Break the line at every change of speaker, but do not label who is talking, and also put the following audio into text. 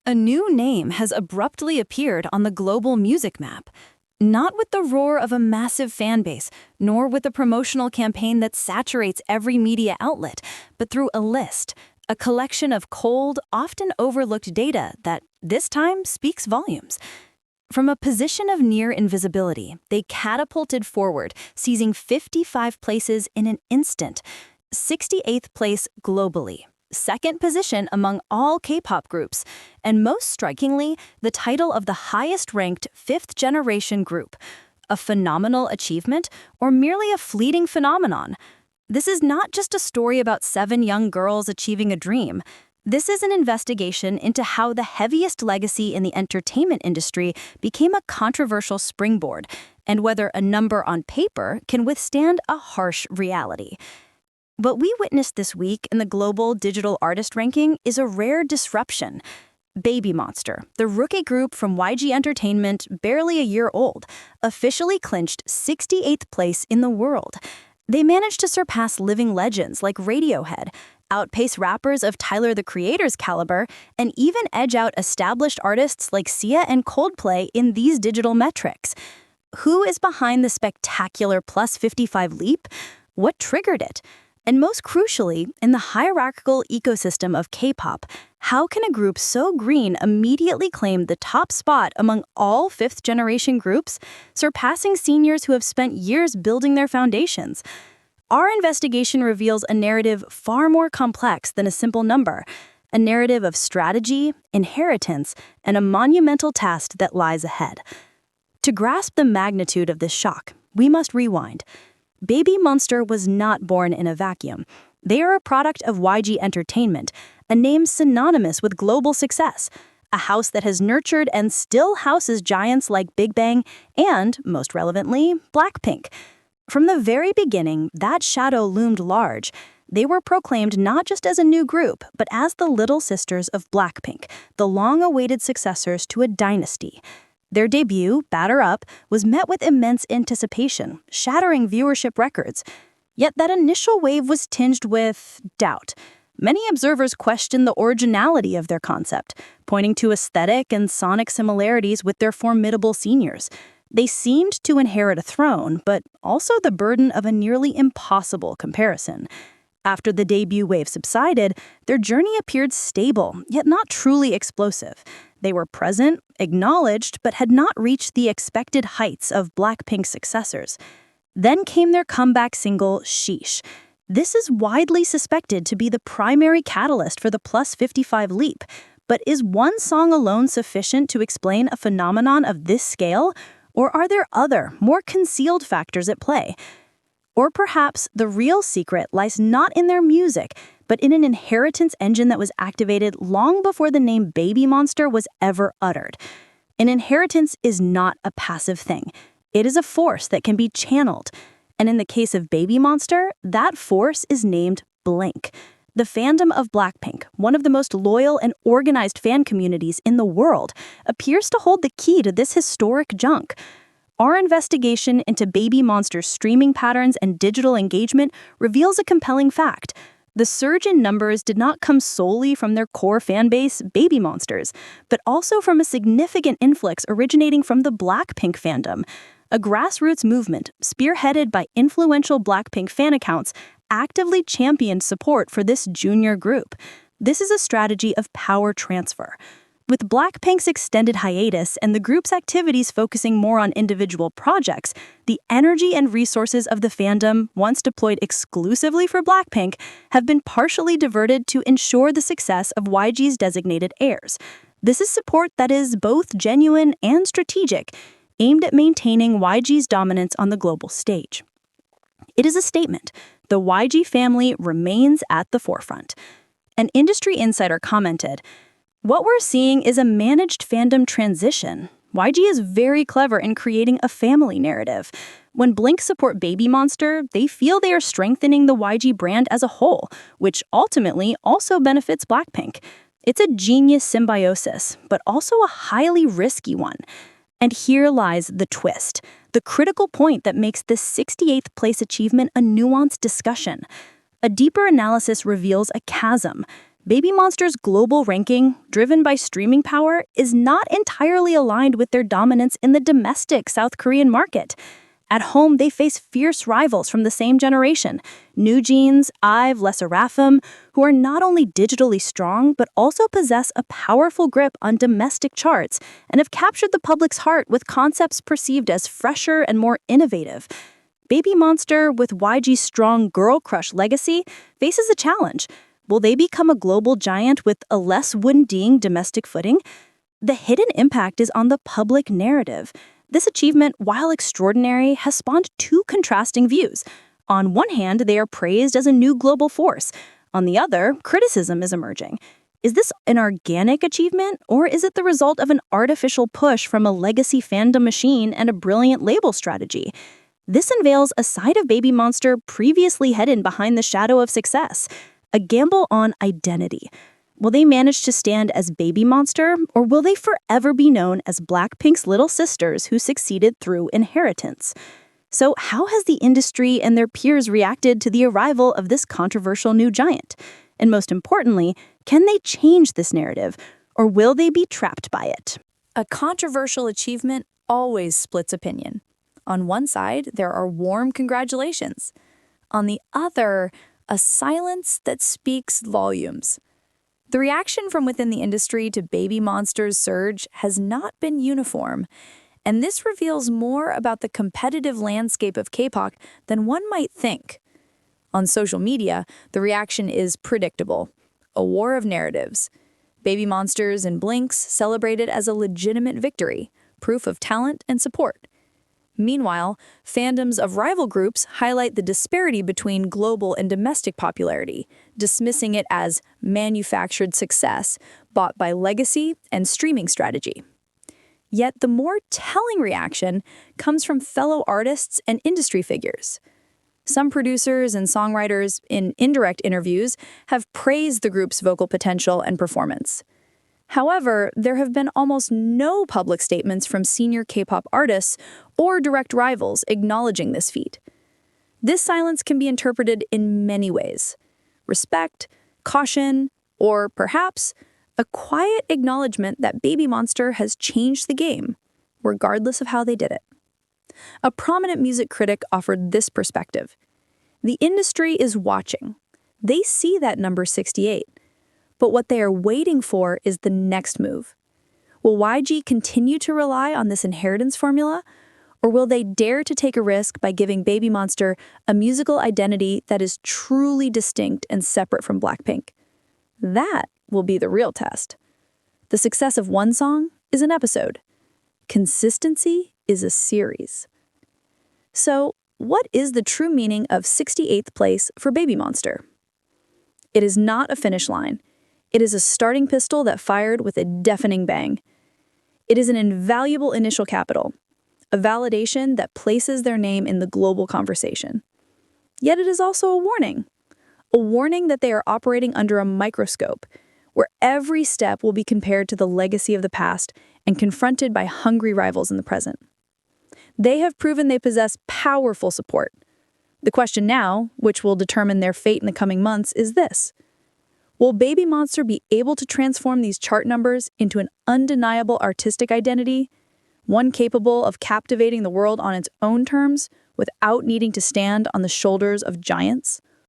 A new name has abruptly appeared on the global music map. Not with the roar of a massive fan base, nor with a promotional campaign that saturates every media outlet, but through a list, a collection of cold, often overlooked data that, this time, speaks volumes. From a position of near invisibility, they catapulted forward, seizing 55 places in an instant, 68th place globally, second position among all K-pop groups, and most strikingly, the title of the highest-ranked fifth-generation group. A phenomenal achievement, or merely a fleeting phenomenon? This is not just a story about 7 young girls achieving a dream. This is an investigation into how the heaviest legacy in the entertainment industry became a controversial springboard, and whether a number on paper can withstand a harsh reality. What we witnessed this week in the global digital artist ranking is a rare disruption. BABYMONSTER, the rookie group from YG Entertainment, barely a year old, officially clinched 68th place in the world. They managed to surpass living legends like Radiohead, outpace rappers of Tyler the Creator's caliber, and even edge out established artists like Sia and Coldplay in these digital metrics. Who is behind the spectacular plus 55 leap? What triggered it? And most crucially, in the hierarchical ecosystem of K-pop, how can a group so green immediately claim the top spot among all fifth-generation groups, surpassing seniors who have spent years building their foundations? Our investigation reveals a narrative far more complex than a simple number, a narrative of strategy, inheritance, and a monumental task that lies ahead. To grasp the magnitude of this shock, we must rewind. BABYMONSTER was not born in a vacuum. They are a product of YG Entertainment, a name synonymous with global success, a house that has nurtured and still houses giants like Big Bang and, most relevantly, Blackpink. From the very beginning, that shadow loomed large. They were proclaimed not just as a new group, but as the little sisters of Blackpink, the long-awaited successors to a dynasty. Their debut, Batter Up, was met with immense anticipation, shattering viewership records. Yet that initial wave was tinged with doubt. Many observers questioned the originality of their concept, pointing to aesthetic and sonic similarities with their formidable seniors. They seemed to inherit a throne, but also the burden of a nearly impossible comparison. After the debut wave subsided, their journey appeared stable, yet not truly explosive. They were present, acknowledged, but had not reached the expected heights of Blackpink's successors. Then came their comeback single, Sheesh. This is widely suspected to be the primary catalyst for the plus 55 leap. But is one song alone sufficient to explain a phenomenon of this scale? Or are there other, more concealed factors at play? Or perhaps the real secret lies not in their music, but in an inheritance engine that was activated long before the name BABYMONSTER was ever uttered. An inheritance is not a passive thing. It is a force that can be channeled. And in the case of BABYMONSTER, that force is named Blink. The fandom of Blackpink, one of the most loyal and organized fan communities in the world, appears to hold the key to this historic jump. Our investigation into BABYMONSTER's streaming patterns and digital engagement reveals a compelling fact. The surge in numbers did not come solely from their core fanbase, BABYMONSTERs, but also from a significant influx originating from the Blackpink fandom, a grassroots movement spearheaded by influential Blackpink fan accounts actively championed support for this junior group. This is a strategy of power transfer. With Blackpink's extended hiatus and the group's activities focusing more on individual projects, the energy and resources of the fandom, once deployed exclusively for Blackpink, have been partially diverted to ensure the success of YG's designated heirs. This is support that is both genuine and strategic, aimed at maintaining YG's dominance on the global stage. It is a statement. The YG family remains at the forefront. An industry insider commented, "What we're seeing is a managed fandom transition. YG is very clever in creating a family narrative. When Blink support BABYMONSTER, they feel they are strengthening the YG brand as a whole, which ultimately also benefits Blackpink. It's a genius symbiosis, but also a highly risky one. And here lies the twist, the critical point that makes this 68th place achievement a nuanced discussion. A deeper analysis reveals a chasm. Baby Monster's global ranking, driven by streaming power, is not entirely aligned with their dominance in the domestic South Korean market. At home, they face fierce rivals from the same generation, New Jeans, IVE, Les Seraphim, who are not only digitally strong, but also possess a powerful grip on domestic charts and have captured the public's heart with concepts perceived as fresher and more innovative. Baby Monster, with YG's strong girl crush legacy, faces a challenge. Will they become a global giant with a less wounding domestic footing? The hidden impact is on the public narrative. This achievement, while extraordinary, has spawned two contrasting views. On one hand, they are praised as a new global force. On the other, criticism is emerging. Is this an organic achievement, or is it the result of an artificial push from a legacy fandom machine and a brilliant label strategy? This unveils a side of Baby Monster previously hidden behind the shadow of success, a gamble on identity. Will they manage to stand as Baby Monster, or will they forever be known as Blackpink's little sisters who succeeded through inheritance? So how has the industry and their peers reacted to the arrival of this controversial new giant? And most importantly, can they change this narrative, or will they be trapped by it?
A controversial achievement always splits opinion. On one side, there are warm congratulations. On the other, a silence that speaks volumes. The reaction from within the industry to Baby Monster's surge has not been uniform, and this reveals more about the competitive landscape of K-pop than one might think. On social media, the reaction is predictable. A war of narratives. Baby Monsters and Blinks celebrated as a legitimate victory, proof of talent and support. Meanwhile, fandoms of rival groups highlight the disparity between global and domestic popularity, dismissing it as manufactured success bought by legacy and streaming strategy. Yet the more telling reaction comes from fellow artists and industry figures. Some producers and songwriters, in indirect interviews, have praised the group's vocal potential and performance. However, there have been almost no public statements from senior K-pop artists or direct rivals acknowledging this feat. This silence can be interpreted in many ways: respect, caution, or perhaps a quiet acknowledgement that Baby Monster has changed the game, regardless of how they did it. A prominent music critic offered this perspective. The industry is watching. They see that number 68. But what they are waiting for is the next move. Will YG continue to rely on this inheritance formula, or will they dare to take a risk by giving Baby Monster a musical identity that is truly distinct and separate from Blackpink? That will be the real test. The success of one song is an episode. Consistency is a series. So, what is the true meaning of 68th place for Baby Monster? It is not a finish line. It is a starting pistol that fired with a deafening bang. It is an invaluable initial capital, a validation that places their name in the global conversation. Yet it is also a warning that they are operating under a microscope, where every step will be compared to the legacy of the past and confronted by hungry rivals in the present. They have proven they possess powerful support. The question now, which will determine their fate in the coming months, is this: will Baby Monster be able to transform these chart numbers into an undeniable artistic identity, one capable of captivating the world on its own terms without needing to stand on the shoulders of giants?